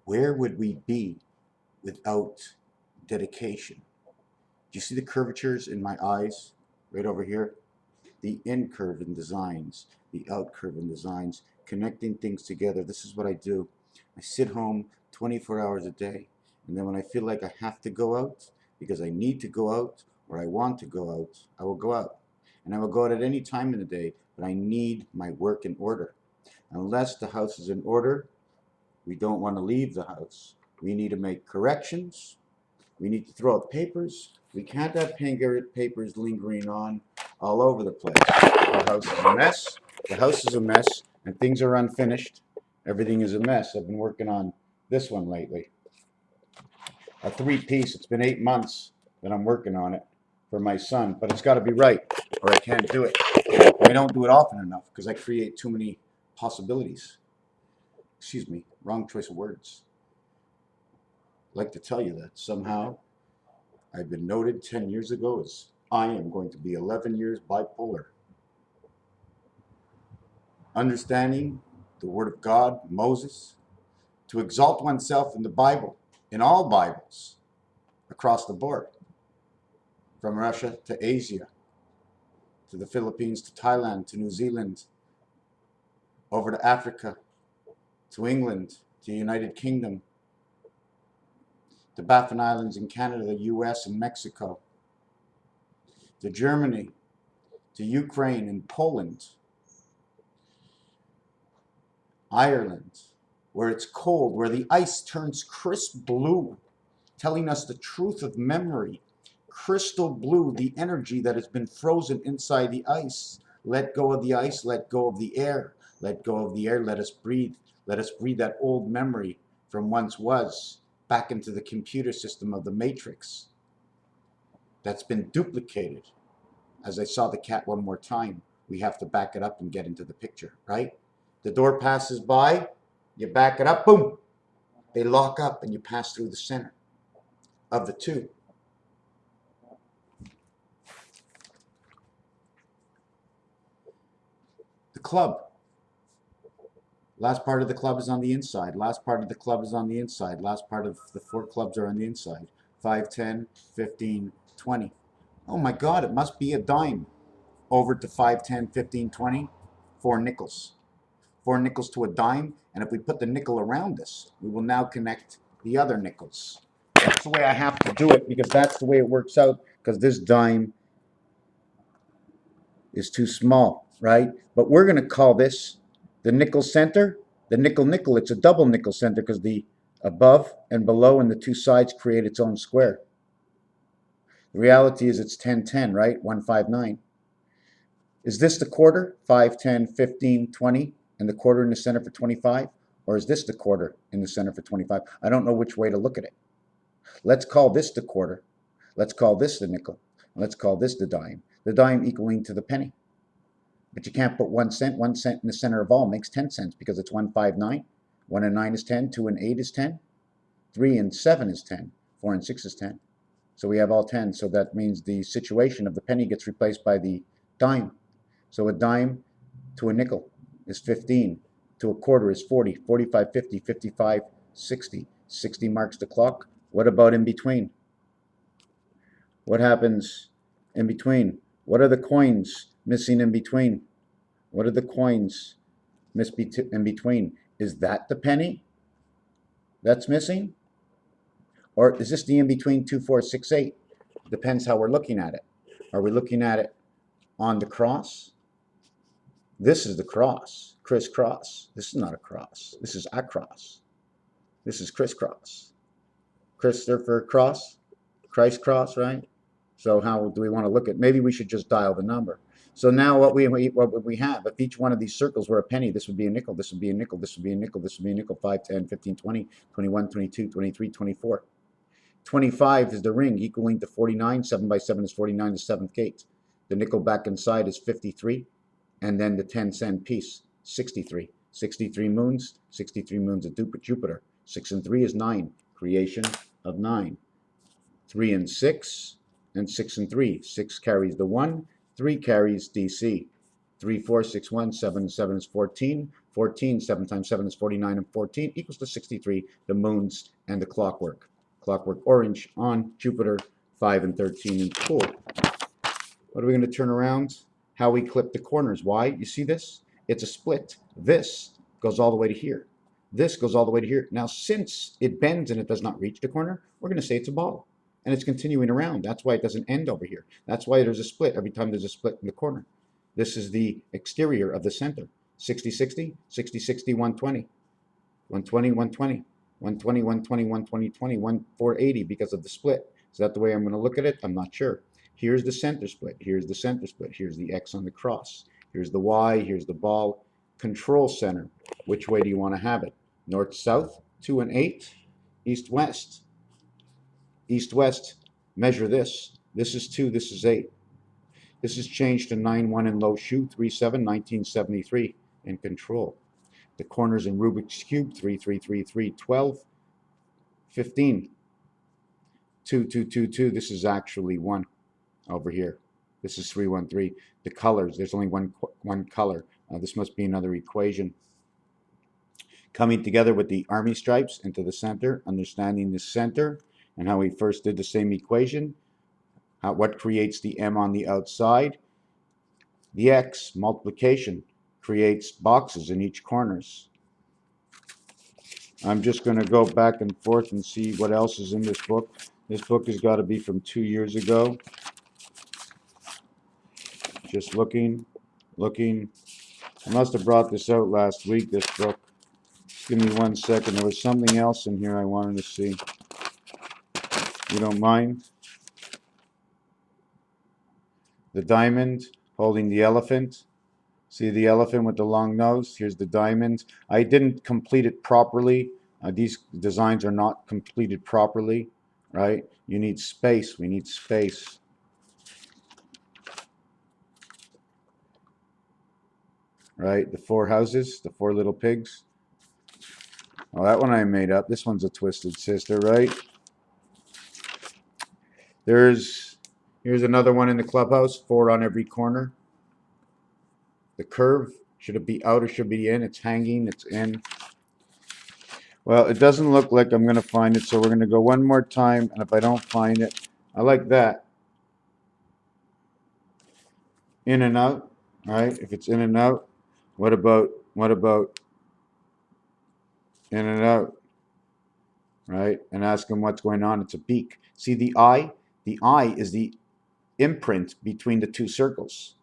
Where would we be without dedication? Do you see the curvatures in my eyes right over here? The in curve in designs, the out curve in designs, connecting things together. This is what I do. I sit home 24 hours a day, and then when I feel like I have to go out, because I need to go out or I want to go out, I will go out. And I will go out at any time in the day, but I need my work in order. Unless the house is in order, we don't want to leave the house. We need to make corrections. We need to throw out papers. We can't have papers lingering on all over the place. The house is a mess. The house is a mess, and things are unfinished. Everything is a mess. I've been working on this one lately. A three-piece. It's been 8 months that I'm working on it for my son, but it's got to be right, or I can't do it. And I don't do it often enough because I create too many possibilities. Excuse me, wrong choice of words. I'd like to tell you that somehow I've been noted 10 years ago as I am going to be 11 years bipolar. Understanding the Word of God, Moses, to exalt oneself in the Bible, in all Bibles, across the board, from Russia to Asia, to the Philippines, to Thailand, to New Zealand, over to Africa, to England, to the United Kingdom, the Baffin Islands in Canada, the US and Mexico, to Germany, to Ukraine and Poland, Ireland, where it's cold, where the ice turns crisp blue, telling us the truth of memory. Crystal blue, the energy that has been frozen inside the ice. Let go of the ice, let go of the air. Let go of the air, let us breathe. Let us breathe that old memory from once was back into the computer system of the matrix that's been duplicated. As I saw the cat one more time, we have to back it up and get into the picture, right? The door passes by, you back it up, boom, they lock up and you pass through the center of the two. The club. Last part of the club is on the inside. Last part of the club is on the inside. Last part of the four clubs are on the inside. 5, 10, 15, 20. Oh my God, it must be a dime. Over to 5, 10, 15, 20. 4 nickels. 4 nickels to a dime. And if we put the nickel around this, we will now connect the other nickels. That's the way I have to do it because that's the way it works out, because this dime is too small, right? But we're going to call this the nickel center, the nickel nickel. It's a double nickel center because the above and below and the two sides create its own square. The reality is it's 10, 10, right? 159. Is this the quarter? 5, 10, 15, 20, and the quarter in the center for 25? Or is this the quarter in the center for 25? I don't know which way to look at it. Let's call this the quarter. Let's call this the nickel. Let's call this the dime. The dime equaling to the penny. But you can't put 1 cent. 1 cent in the center of all makes 10 cents because it's 159. 1 and 9 is 10. 2 and 8 is 10. 3 and 7 is 10. 4 and 6 is 10. So we have all 10. So that means the situation of the penny gets replaced by the dime. So a dime to a nickel is 15. To a quarter is 40. 45, 50, 55, 60. 60 marks the clock. What about in between? What happens in between? What are the coins missing in between? What are the coins missing in between? Is that the penny that's missing? Or is this the in between 2, 4, 6, 8? Depends how we're looking at it. Are we looking at it on the cross? This is the cross, crisscross. This is not a cross. This is a cross. This is crisscross. Christopher cross, Christ cross, right? So how do we want to look at? Maybe we should just dial the number. So now what would we have? If each one of these circles were a penny, this would be a nickel, this would be a nickel, this would be a nickel, this would be a nickel, 5, 10, 15, 20, 21, 22, 23, 24. 25 is the ring, equaling to 49. 7 by 7 is 49, the seventh gate. The nickel back inside is 53. And then the 10-cent piece, 63. 63 moons, 63 moons of Jupiter. 6 and 3 is 9, creation of 9. 3 and 6, and 6 and 3. 6 carries the 1, 3 carries DC. 3, 4, 6, 1, 7 and 7 is 14. 14, 7 times 7 is 49, and 14 equals to 63, the moons and the clockwork. Clockwork orange on Jupiter, 5 and 13 in Pool. What are we going to turn around? How we clip the corners. Why? You see this? It's a split. This goes all the way to here. This goes all the way to here. Now, since it bends and it does not reach the corner, we're going to say it's a ball. And it's continuing around. That's why it doesn't end over here. That's why there's a split every time there's a split in the corner. This is the exterior of the center. 60, 60, 60, 60, 120. 120, 120. 120, 120, 120, 20, 480 because of the split. Is that the way I'm going to look at it? I'm not sure. Here's the center split. Here's the center split. Here's the X on the cross. Here's the Y. Here's the ball. Control center. Which way do you want to have it? North, south, 2 and 8. East, west. East, west. Measure this. This is 2. This is 8. This is changed to 9, 1 in low shoe, 3, 7, 1973 in control. The corners in Rubik's Cube, 3, 3, 3, 3, 12, 15. 2, 2, 2, 2. This is actually 1 over here. This is 3, 1, 3. The colors, there's only one color. This must be another equation. Coming together with the army stripes into the center, understanding the center and how we first did the same equation. What creates the M on the outside? The X, multiplication, creates boxes in each corners. I'm just going to go back and forth and see what else is in this book. This book has got to be from 2 years ago. Just looking. I must have brought this out last week, this book. Give me 1 second. There was something else in here I wanted to see. You don't mind? The diamond holding the elephant. See the elephant with the long nose? Here's the diamond. I didn't complete it properly. These designs are not completed properly, right? You need space. We need space. Right? The 4 houses, the 4 little pigs. Oh, that one I made up. This one's a twisted sister, right? Here's another one in the clubhouse, 4 on every corner. The curve, should it be out or should it be in? It's hanging, it's in. Well, it doesn't look like I'm going to find it, so we're going to go one more time, and if I don't find it, I like that. In and out, all right? If it's in and out, what about in and out, right? And ask them what's going on. It's a beak. See the eye? The eye is the imprint between the 2 circles.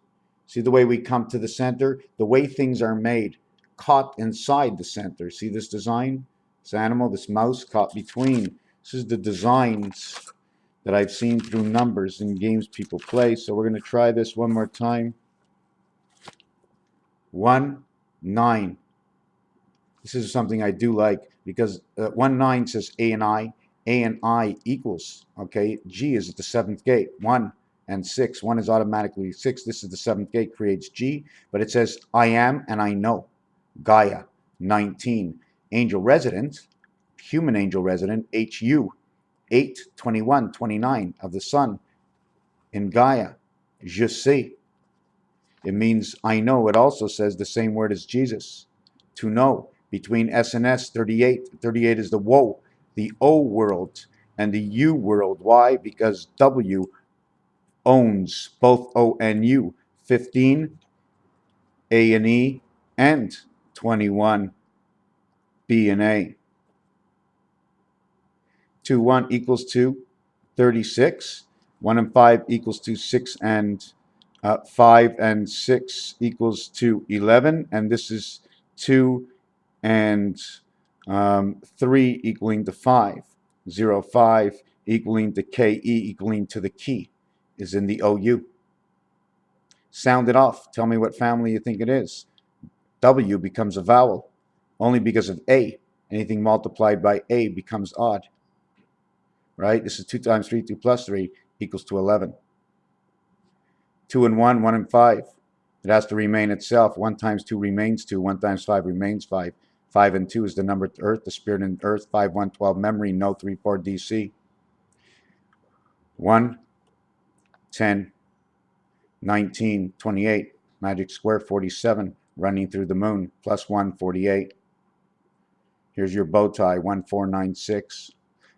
See the way we come to the center? The way things are made, caught inside the center. See this design? This animal, this mouse caught between. This is the designs that I've seen through numbers in games people play. So we're going to try this one more time. 1, 9. This is something I do like because 1, 9 says A and I equals, okay? G is at the 7th gate. 1 and 6. 1 is automatically 6. This is the 7th gate, creates G, but it says I am and I know. Gaia, 19. Angel resident, human angel resident, HU, 8, 21, 29 of the sun in Gaia. Je sais. It means I know. It also says the same word as Jesus, to know. Between S and S, 38. 38 is the woe, the O world, and the U world. Why? Because W owns both O and U. 15, A and E, and 21, B and A. 2, 1 equals 2, 36. 1 and 5 equals to 6 and 5 and 6 equals to 11. And this is 2 and 3 equaling to 5. 0, 5 equaling to KE equaling to the key is in the OU. Sound it off. Tell me what family you think it is. W becomes a vowel only because of A. Anything multiplied by A becomes odd. Right? This is 2 times 3, 2 plus 3 equals to 11. 2 and 1, 1 and 5. It has to remain itself. 1 times 2 remains 2. 1 times 5 remains 5. 5 and 2 is the number of Earth, the spirit in Earth. 5, 1, 12 memory, no 3, 4 DC. 1, 10, 19, 28. Magic square, 47. running through the moon, plus 1, 48. Here's your bow tie, 1496.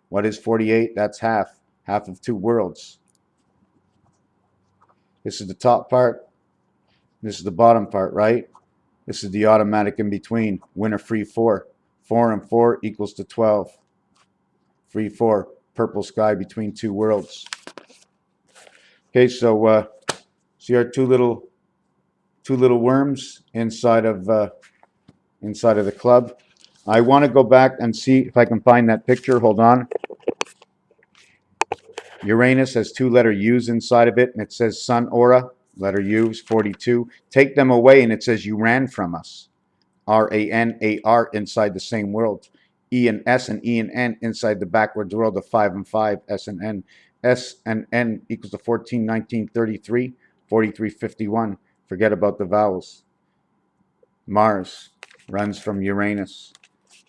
What is 48? That's half of two worlds. This is the top part. This is the bottom part, right? This is the automatic in between. Winner free 4. 4 and 4 equals to 12. Free 4. Purple sky between two worlds. Okay, so see our two little worms inside of the club. I want to go back and see if I can find that picture. Hold on. Uranus has two letter U's inside of it, and it says Sun Aura. Letter U is 42. Take them away, and it says you ran from us. RANAR inside the same world. E and S and E and N inside the backwards world of 5 and 5. S and N. S and N equals to 14, 19, 33, 43, 51. Forget about the vowels. Mars runs from Uranus.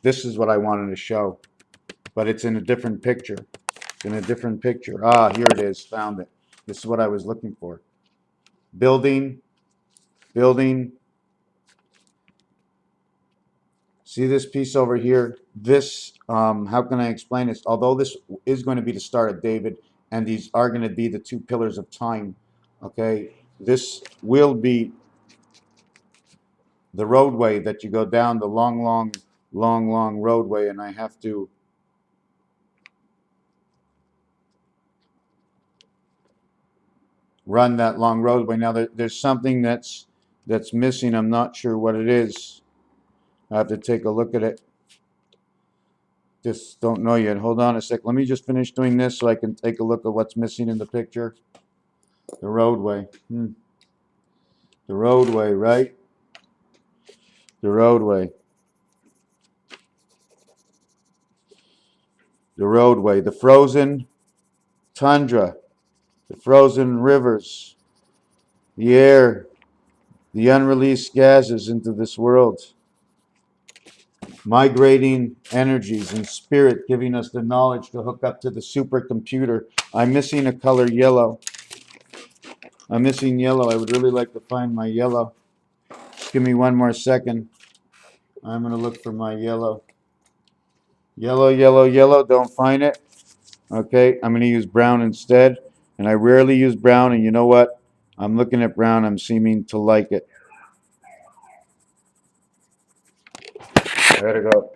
This is what I wanted to show, but it's in a different picture. It's in a different picture. Ah, here it is. Found it. This is what I was looking for. Building. See this piece over here? This, how can I explain this? Although this is going to be the Star of David, and these are going to be the two pillars of time, okay? This will be the roadway that you go down, the long roadway, and I have to run that long roadway. Now, there's something that's missing. I'm not sure what it is. I have to take a look at it. Just don't know yet. Hold on a sec. Let me just finish doing this so I can take a look at what's missing in the picture. The roadway. The roadway, right? The roadway. The roadway. The frozen tundra. The frozen rivers. The air. The unreleased gases into this world. Migrating energies and spirit giving us the knowledge to hook up to the supercomputer. I'm missing a color yellow. I'm missing yellow. I would really like to find my yellow. Just give me one more second. I'm going to look for my yellow. Yellow. Don't find it. Okay, I'm going to use brown instead. And I rarely use brown, and you know what? I'm looking at brown. I'm seeming to like it. There to go.